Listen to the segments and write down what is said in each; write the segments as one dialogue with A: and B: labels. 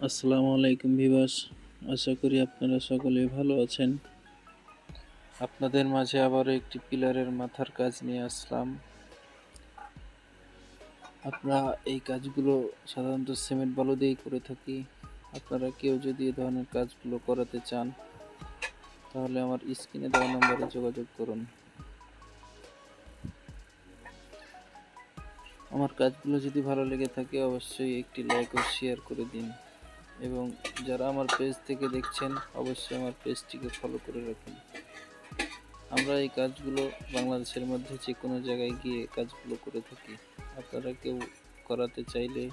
A: আসসালামু আলাইকুম ভিউয়ার্স, আশা করি আপনারা সকলেই ভালো আছেন। আপনাদের মাঝে আবারও একটি পিলারের মাথার কাজ নিয়ে আসলাম। আমরা এই কাজগুলো সাধারণত সিমেন্ট বালু দিয়েই করে থাকি। আপনারা কেউ যদি এই ধরনের কাজগুলো করাতে চান তাহলে আমার স্ক্রিনে দেওয়া নম্বরে যোগাযোগ করুন। আমার কাজগুলো যদি ভালো লেগে থাকে অবশ্যই একটি লাইক ও শেয়ার করে দিন, এবং যারা আমার পেজ থেকে দেখছেন অবশ্যই আমার পেজটিকে ফলো করে রাখুন। আমরা এই কাজগুলো বাংলাদেশের মধ্যে যে কোনো জায়গায় গিয়ে কাজগুলো করে থাকি। আপনারা কেউ করাতে চাইলে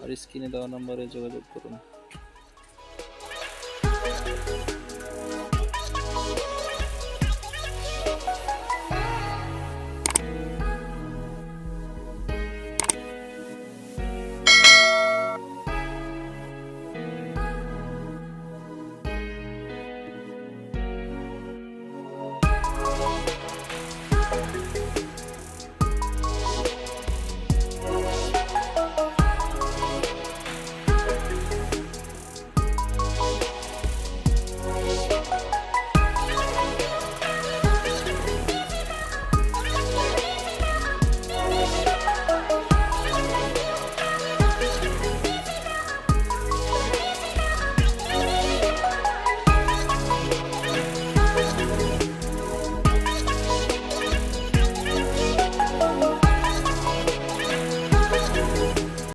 A: আর স্ক্রিনে দেওয়া নম্বরে যোগাযোগ করুন।